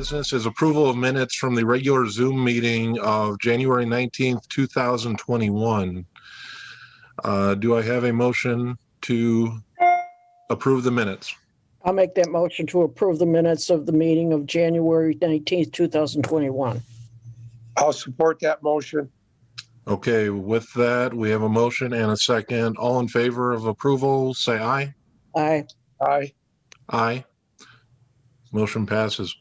business is approval of minutes from the regular Zoom meeting of January 19th, 2021. Do I have a motion to approve the minutes? I'll make that motion to approve the minutes of the meeting of January 19th, 2021. I'll support that motion. Okay, with that, we have a motion and a second. All in favor of approval, say aye. Aye. Aye. Aye. Motion passes.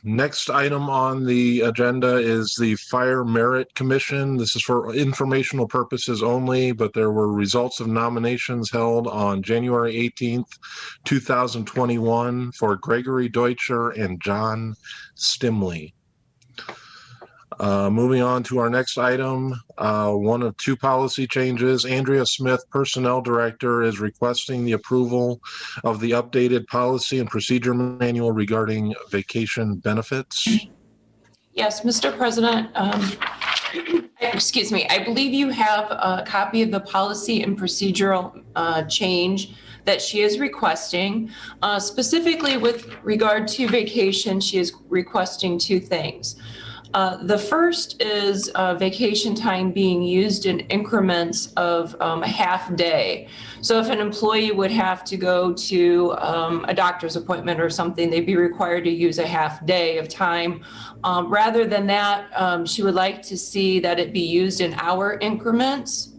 Next item on the agenda is the Fire Merit Commission. This is for informational purposes only, but there were results of nominations held on January 18th, 2021 for Gregory Deutscher and John Stimley. Moving on to our next item, one of two policy changes. Andrea Smith, Personnel Director, is requesting the approval of the updated policy and procedure manual regarding vacation benefits. Yes, Mr. President, excuse me, I believe you have a copy of the policy and procedural change that she is requesting. Specifically with regard to vacation, she is requesting two things. The first is vacation time being used in increments of a half day. So if an employee would have to go to a doctor's appointment or something, they'd be required to use a half day of time. Rather than that, she would like to see that it be used in hour increments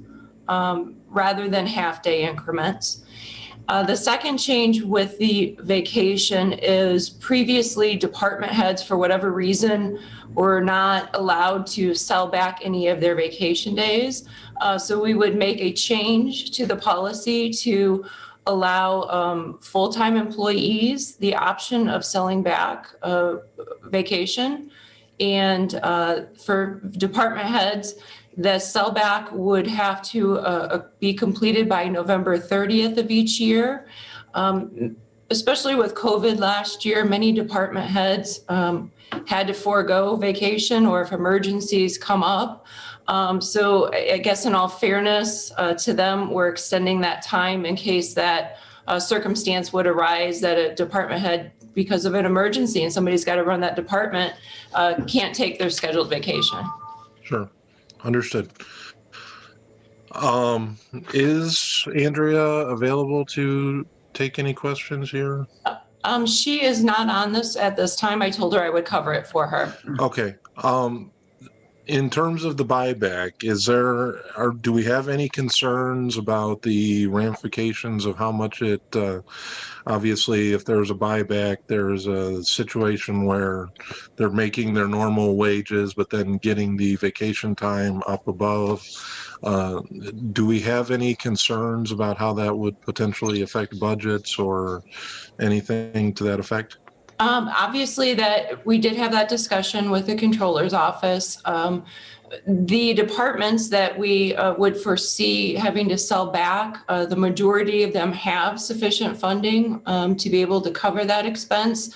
rather than half day increments. The second change with the vacation is previously department heads, for whatever reason, were not allowed to sell back any of their vacation days. So we would make a change to the policy to allow full-time employees the option of selling back vacation. And for department heads, the sellback would have to be completed by November 30th of each year. Especially with COVID last year, many department heads had to forego vacation or if emergencies come up. So I guess in all fairness to them, we're extending that time in case that circumstance would arise that a department head, because of an emergency and somebody's got to run that department, can't take their scheduled vacation. Sure. Understood. Is Andrea available to take any questions here? She is not on this at this time. I told her I would cover it for her. Okay. In terms of the buyback, do we have any concerns about the ramifications of how much it, obviously, if there's a buyback, there's a situation where they're making their normal wages, but then getting the vacation time up above. Do we have any concerns about how that would potentially affect budgets or anything to that effect? Obviously that we did have that discussion with the controller's office. The departments that we would foresee having to sell back, the majority of them have sufficient funding to be able to cover that expense.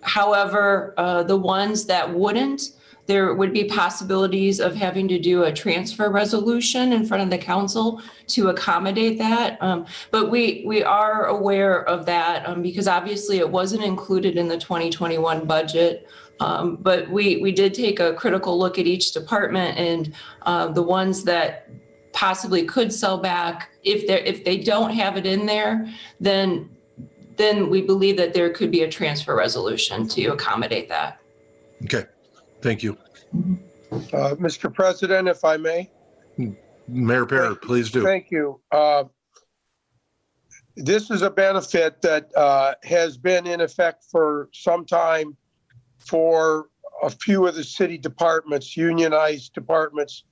However, the ones that wouldn't, there would be possibilities of having to do a transfer resolution in front of the council to accommodate that. But we are aware of that because obviously it wasn't included in the 2021 budget. But we did take a critical look at each department and the ones that possibly could sell back. If they don't have it in there, then we believe that there could be a transfer resolution to accommodate that. Okay. Thank you. Mr. President, if I may. Mayor Parrott, please do. Thank you. This is a benefit that has been in effect for some time for a few of the city departments, unionized departments,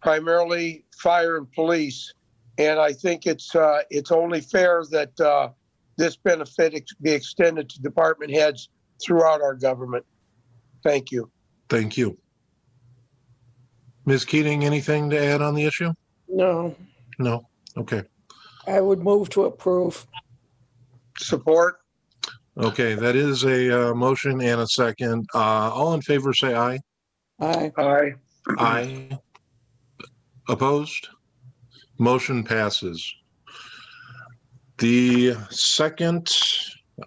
primarily fire and police. And I think it's only fair that this benefit be extended to department heads throughout our government. Thank you. Thank you. Ms. Keating, anything to add on the issue? No. No? Okay. I would move to approve. Support. Okay, that is a motion and a second. All in favor say aye. Aye. Aye. Aye. Opposed? Motion passes. The second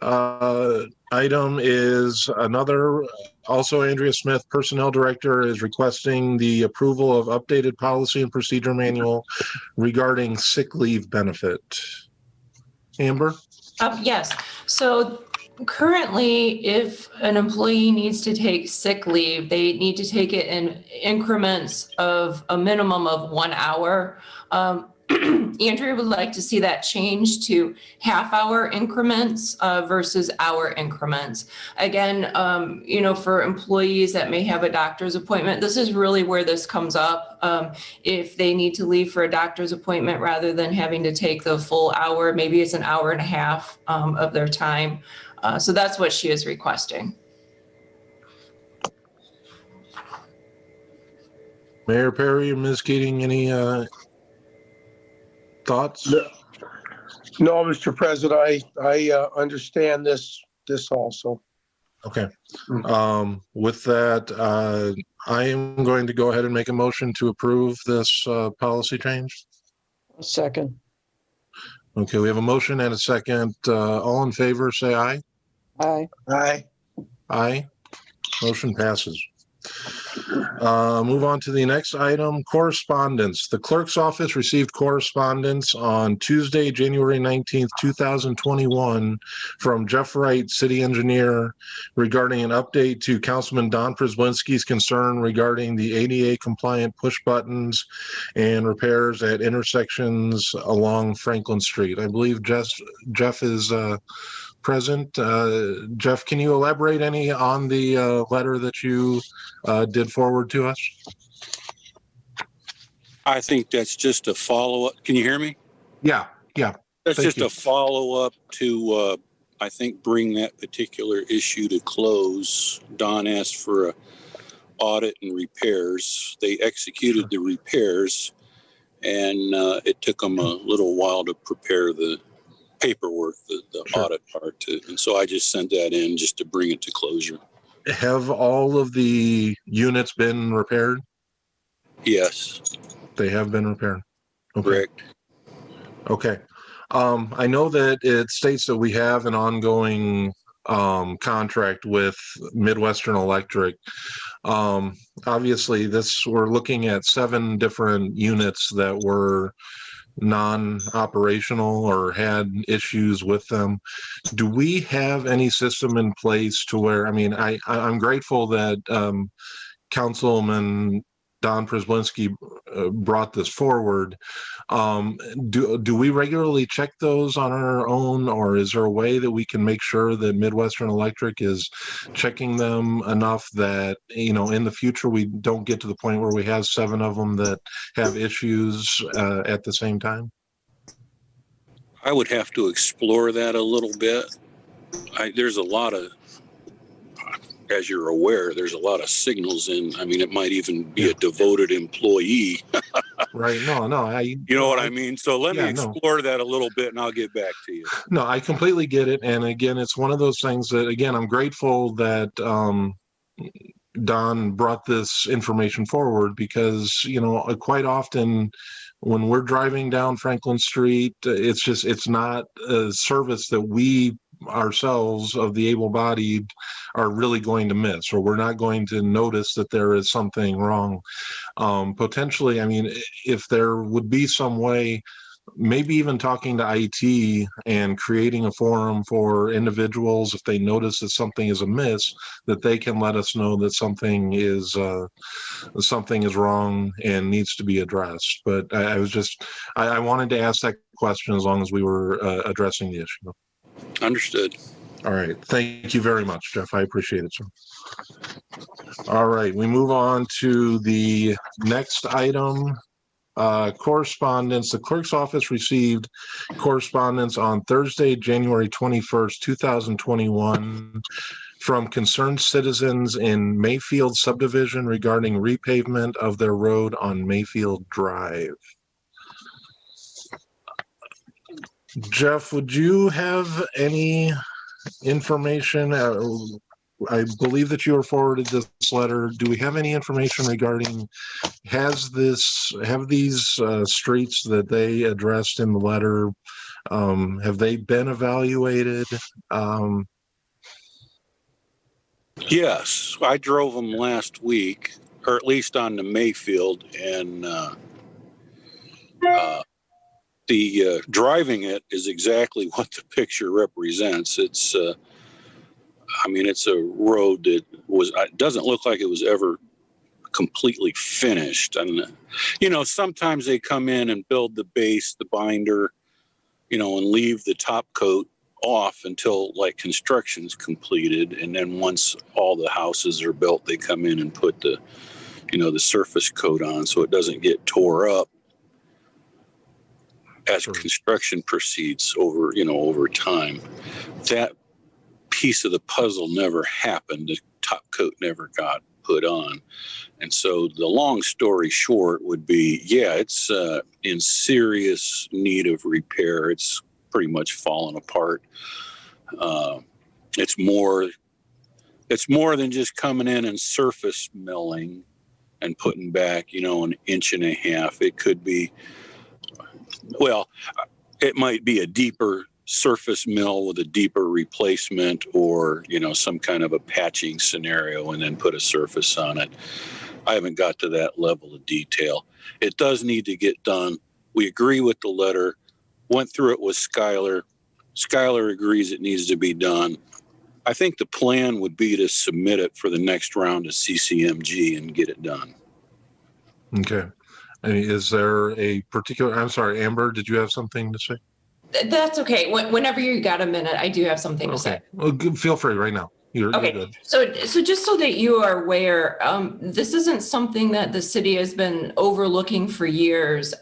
Item is another, also Andrea Smith, Personnel Director, is requesting the approval of updated policy and procedure manual regarding sick leave benefit. Amber? Yes, so currently, if an employee needs to take sick leave, they need to take it in increments of a minimum of 1 hour. Andrea would like to see that change to half-hour increments versus hour increments. Again, for employees that may have a doctor's appointment, this is really where this comes up. If they need to leave for a doctor's appointment rather than having to take the full hour, maybe it's an hour and a half of their time. So that's what she is requesting. Mayor Perry, Ms. Keating, any thoughts? No, Mr. President, I understand this also. Okay. With that, I am going to go ahead and make a motion to approve this policy change. A second. Okay, we have a motion and a second. All in favor, say aye. Aye. Aye. Aye. Motion passes. Move on to the next item, correspondence. The clerk's office received correspondence on Tuesday, January 19th, 2021 from Jeff Wright, city engineer, regarding an update to Councilman Don Przyblinski's concern regarding the ADA compliant push buttons and repairs at intersections along Franklin Street. I believe Jeff is present. Jeff, can you elaborate any on the letter that you did forward to us? I think that's just a follow-up. Can you hear me? Yeah. That's Thank just you. a follow-up to, I think, bring that particular issue to close. Don asked for a audit and repairs. They executed the repairs, and it took them a little while to prepare the paperwork, the Sure. audit part. And so I just sent that in just to bring it to closure. Have all of the units been repaired? Yes, They have been repaired. Okay. correct. Okay. I know that it states that we have an ongoing contract with Midwestern Electric. Obviously, we're looking at 7 different units that were non-operational or had issues with them. Do we have any system in place to where, I'm grateful that Councilman Don Przyblinski brought this forward. Do we regularly check those on our own, or is there a way that we can make sure that Midwestern Electric is checking them enough that, in the future we don't get to the point where we have 7 of them that have issues at the same time? I would have to explore that a little bit. There's a lot of, as you're aware, there's a lot of signals in. It might even be a devoted employee. Right. No. You know what I mean? So let me explore that a little bit and I'll get back to you. No, I completely get it. And again, it's one of those things that, again, I'm grateful that Don brought this information forward because, quite often when we're driving down Franklin Street, it's not a service that we ourselves of the able-bodied are really going to miss, or we're not going to notice that there is something wrong. Potentially, if there would be some way, maybe even talking to IT and creating a forum for individuals, if they notice that something is amiss, that they can let us know that something is wrong and needs to be addressed. But I wanted to ask that question as long as we were addressing the issue. Understood. All right. Thank you very much, Jeff. I appreciate it, sir. All right. We move on to the next item, correspondence. The clerk's office received correspondence on Thursday, January 21st, 2021 from concerned citizens in Mayfield subdivision regarding repavement of their road on Mayfield Drive. Jeff, would you have any information? I believe that you were forwarded this letter. Do we have any information regarding, have these streets that they addressed in the letter Have they been evaluated? Yes, I drove them last week, or at least on the Mayfield, and the driving it is exactly what the picture represents. It's, I mean, it's a road that it doesn't look like it was ever completely finished. And, you know, sometimes they come in and build the base, the binder, you know, and leave the top coat off until like construction's completed. And then once all the houses are built, they come in and put the, you know, the surface coat on so it doesn't get tore up as construction proceeds over, you know, over time. That piece of the puzzle never happened. The top coat never got put on. And so the long story short would be, yeah, it's in serious need of repair. It's pretty much fallen apart. It's more than just coming in and surface milling and putting back, you know, 1.5 inches. It could be, well, it might be a deeper surface mill with a deeper replacement, or, you know, some kind of a patching scenario and then put a surface on it. I haven't got to that level of detail. It does need to get done. We agree with the letter, went through it with Skylar. Skylar agrees it needs to be done. I think the plan would be to submit it for the next round of CCMG and get it done. Okay. I mean, is there a particular, I'm sorry, Amber, did you have something to say? That's okay. Whenever you got a minute, I do have something to say. Well, feel free right now. You're Okay, good. so just so that you are aware, this isn't something that the city has been overlooking for years.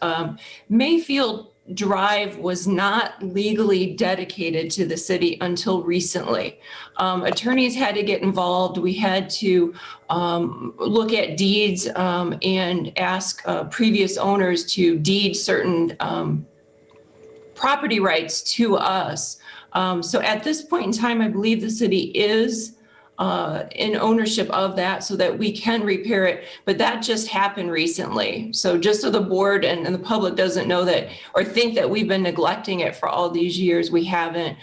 Mayfield Drive was not legally dedicated to the city until recently. Attorneys had to get involved. We had to look at deeds and ask previous owners to deed certain property rights to us. So at this point in time, I believe the city is in ownership of that so that we can repair it, but that just happened recently. So just so the board and the public doesn't know that or think that we've been neglecting it for all these years, we haven't.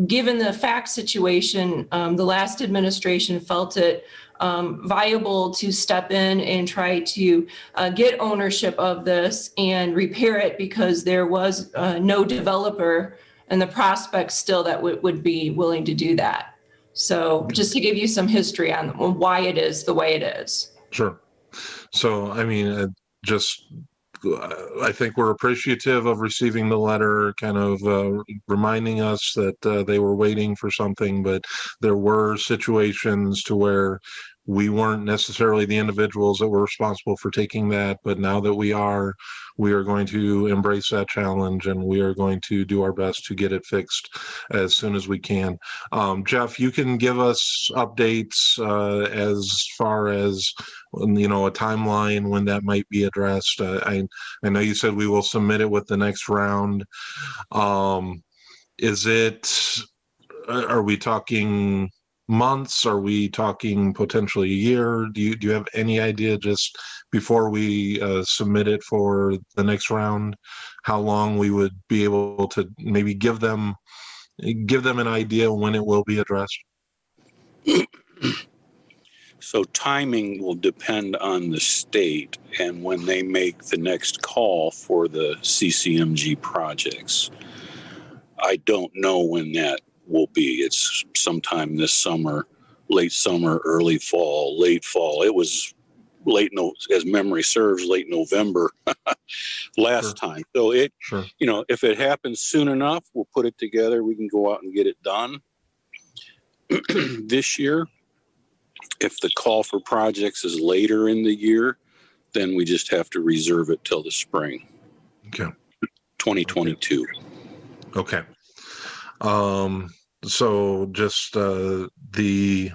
Given the fact situation, the last administration felt it viable to step in and try to get ownership of this and repair it because there was no developer and the prospects still that would be willing to do that. So just to give you some history on why it is the way it is. Sure. So, I mean, I think we're appreciative of receiving the letter, kind of reminding us that they were waiting for something, but there were situations to where we weren't necessarily the individuals that were responsible for taking that, but now that we are going to embrace that challenge and we are going to do our best to get it fixed as soon as we can. Jeff, you can give us updates as far as, you know, a timeline when that might be addressed. I know you said we will submit it with the next round. Are we talking months? Are we talking potentially a year? Do you have any idea, just before we submit it for the next round, how long we would be able to maybe give them an idea when it will be addressed? So timing will depend on the state and when they make the next call for the CCMG projects. I don't know when that will be. It's sometime this summer, late summer, early fall, late fall. It was as memory serves, late November last time. So you know, if it happens soon enough, we'll put it together. We can go out and get it done this year. If the call for projects is later in the year, then we just have to reserve it till the spring. Okay. 2022. Okay. So just the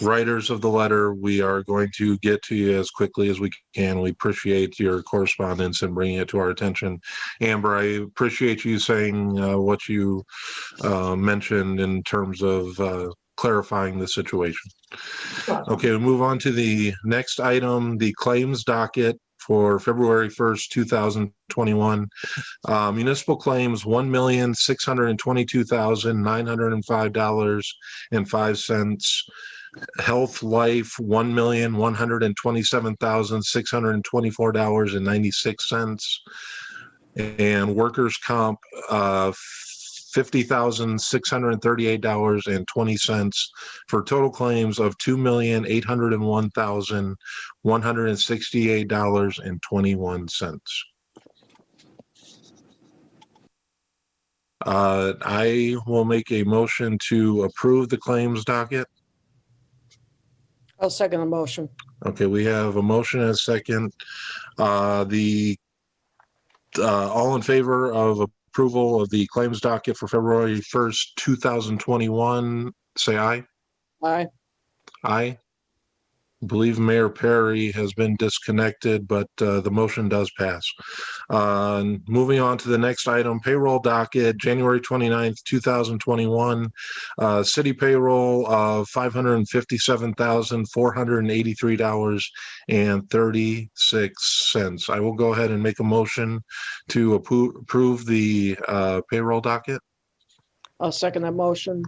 writers of the letter, we are going to get to you as quickly as we can. We appreciate your correspondence and bringing it to our attention. Amber, I appreciate you saying what you mentioned in terms of clarifying the situation. Okay, we move on to the next item, the claims docket for February 1st, 2021. Municipal claims, $1,622,905.05. Health Life, $1,127,624.96. And workers' comp, $50,638.20 for total claims of $2,801,168.21. I will make a motion to approve the claims docket. I'll second the motion. Okay, we have a motion and a second. All in favor of approval of the claims docket for February 1st, 2021, say aye. Aye. Aye. I believe Mayor Perry has been disconnected, but the motion does pass. Moving on to the next item, payroll docket, January 29th, 2021. City payroll of $557,483.36. I will go ahead and make a motion to approve the payroll docket. I'll second that motion.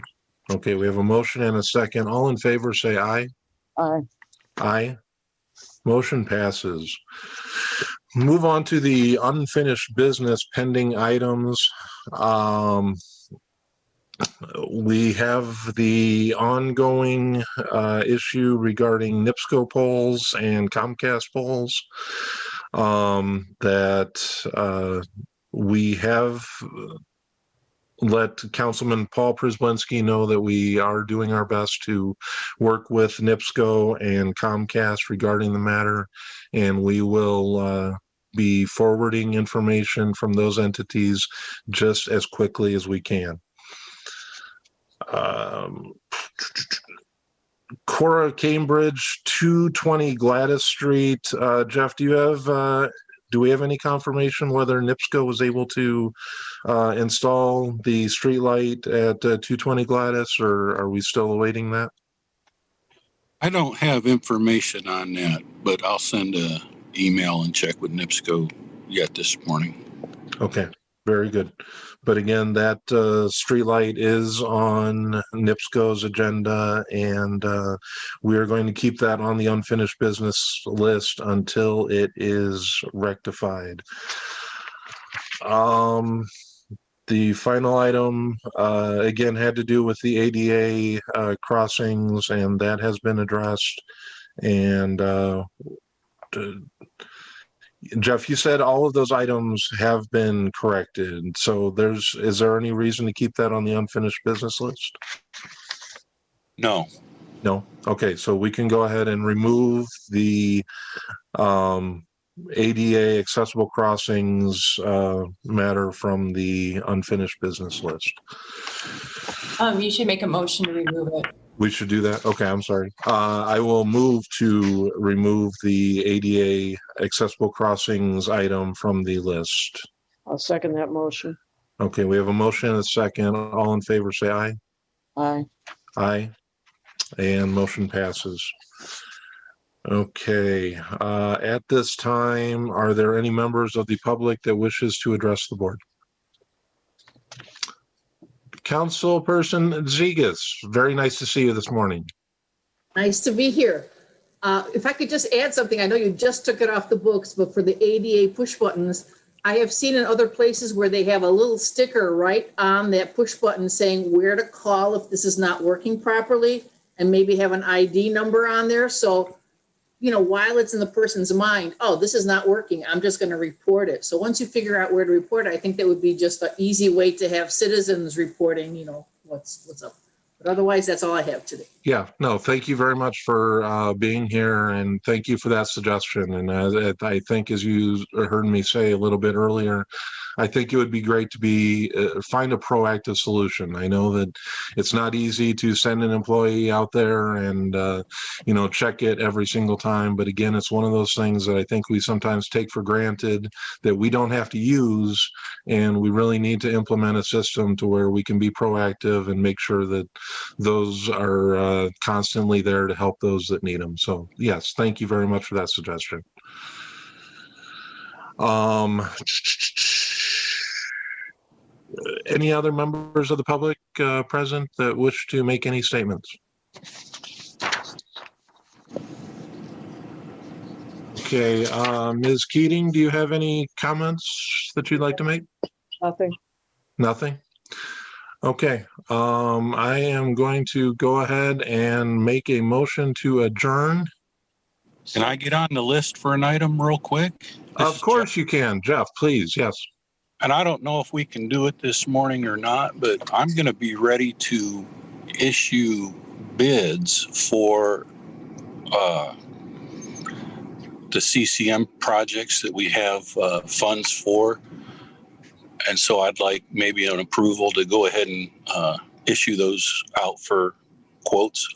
Okay, we have a motion and a second. All in favor, say aye. Aye. Aye. Motion passes. Move on to the unfinished business pending items. We have the ongoing issue regarding NIPSCO polls and Comcast polls that we have let Councilman Paul Przyblinski know that we are doing our best to work with NIPSCO and Comcast regarding the matter, and we will be forwarding information from those entities just as quickly as we can. Cora Cambridge, 220 Gladys Street. Jeff, do we have any confirmation whether NIPSCO was able to install the street light at 220 Gladys, or are we still awaiting that? I don't have information on that, but I'll send an email and check with NIPSCO yet this morning. Okay, very good. But again, that street light is on NIPSCO's agenda, and we are going to keep that on the unfinished business list until it is rectified. The final item, again, had to do with the ADA crossings, and that has been addressed. And Jeff, you said all of those items have been corrected. So is there any reason to keep that on the unfinished business list? No. No? Okay, so we can go ahead and remove the ADA accessible crossings matter from the unfinished business list. You should make a motion to remove it. We should do that? Okay, I'm sorry. I will move to remove the ADA accessible crossings item from the list. I'll second that motion. Okay, we have a motion and a second. All in favor, say aye. Aye. Aye. And motion passes. Okay, at this time, are there any members of the public that wishes to address the board? Councilperson Zegas, very nice to see you this morning. Nice to be here. If I could just add something, I know you just took it off the books, but for the ADA push buttons, I have seen in other places where they have a little sticker right on that push button saying where to call if this is not working properly, and maybe have an ID number on there. So, you know, while it's in the person's mind, oh, this is not working, I'm just going to report it. So once you figure out where to report it, I think that would be just an easy way to have citizens reporting, you know, what's up. But otherwise, that's all I have today. Yeah, no, thank you very much for being here, and thank you for that suggestion. And I think, as you heard me say a little bit earlier, I think it would be great to find a proactive solution. I know that it's not easy to send an employee out there and check it every single time. But again, it's one of those things that I think we sometimes take for granted that we don't have to use, and we really need to implement a system to where we can be proactive and make sure that those are constantly there to help those that need them. So yes, thank you very much for that suggestion. Any other members of the public present that wish to make any statements? Okay, Ms. Keating, do you have any comments that you'd like to make? Nothing. Nothing? Okay, I am going to go ahead and make a motion to adjourn. Can I get on the list for an item real quick? Of course you can. Jeff, please, yes. And I don't know if we can do it this morning or not, but I'm going to be ready to issue bids for the CCM projects that we have funds for. And so I'd like maybe an approval to go ahead and issue those out for quotes.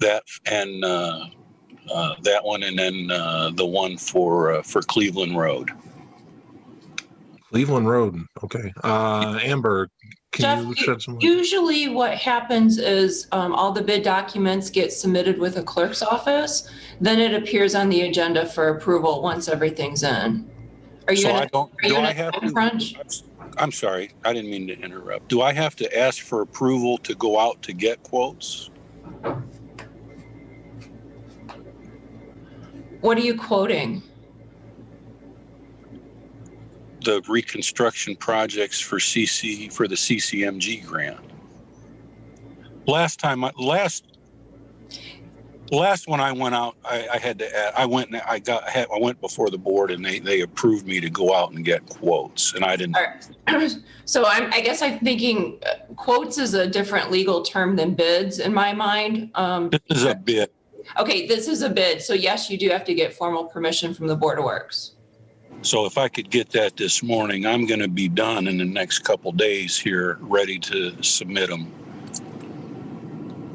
That and that one, and then the one for Cleveland Road. Cleveland Road, okay. Amber, can you Jeff, shed some light? usually what happens is all the bid documents get submitted with the clerk's office. Then it appears on the agenda for approval once everything's in. Are you So in a have time crunch? I'm sorry, I didn't mean to interrupt. Do I have to ask for approval to go out to get quotes? What are you quoting? The reconstruction projects for the CCMG grant. Last one I went out, I had to. I went before the board, and they approved me to go out and get quotes, and I didn't. All right. So I guess I'm thinking quotes is a different legal term than bids in my mind. This is a bid. Okay, this is a bid. So yes, you do have to get formal permission from the Board of Works. So if I could get that this morning, I'm going to be done in the next couple days here, ready to submit them.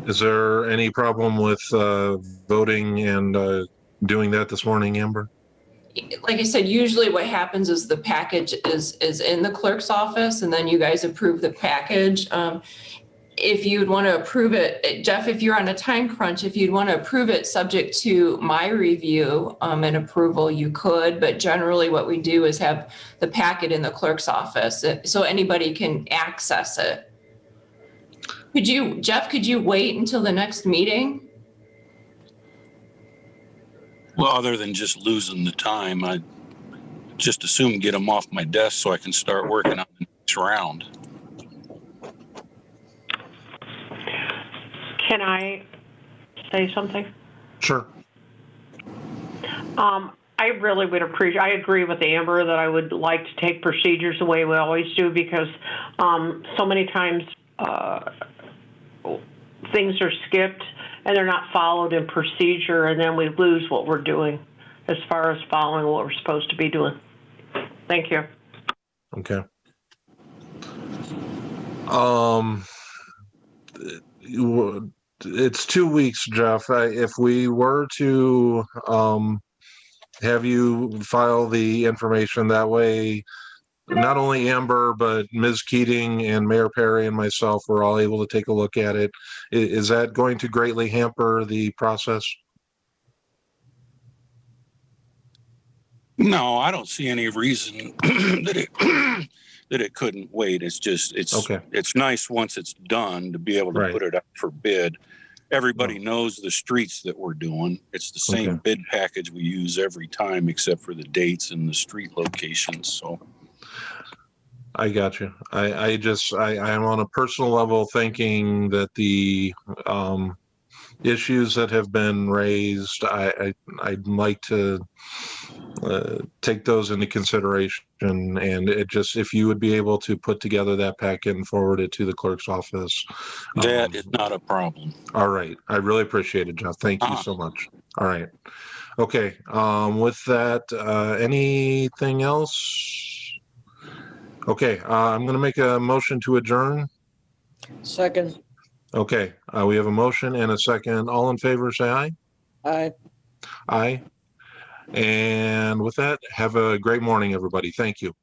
Is there any problem with voting and doing that this morning, Amber? Like I said, usually what happens is the package is in the clerk's office, and then you guys approve the package. If you'd want to approve it, Jeff, if you're on a time crunch, if you'd want to approve it subject to my review and approval, you could. But generally what we do is have the packet in the clerk's office so anybody can access it. Jeff, could you wait until the next meeting? Well, other than just losing the time, I just assume get them off my desk so I can start working on the next round. Can I say something? Sure. I really would appreciate, I agree with Amber that I would like to take procedures the way we always do, because so many times things are skipped and they're not followed in procedure, and then we lose what we're doing as far as following what we're supposed to be doing. Thank you. Okay. It's 2 weeks, Jeff. If we were to have you file the information that way, not only Amber, but Ms. Keating and Mayor Perry and myself were all able to take a look at it. Is that going to greatly hamper the process? No, I don't see any reason that it couldn't wait. It's just, Okay. It's nice once it's done to be able to Right. put it up for bid. Everybody knows the streets that we're doing. It's the same Okay. bid package we use every time, except for the dates and the street locations. So I got you. I'm on a personal level thinking that the issues that have been raised, I'd like to take those into consideration, and it just, if you would be able to put together that packet and forward it to the clerk's office. that is not a problem. All right. I really appreciate it, Jeff. Thank you so much. All right. Okay. With that, anything else? Okay. I'm going to make a motion to adjourn. Second. Okay. We have a motion and a second. All in favor, say aye. Aye. Aye. And with that, have a great morning, everybody. Thank you.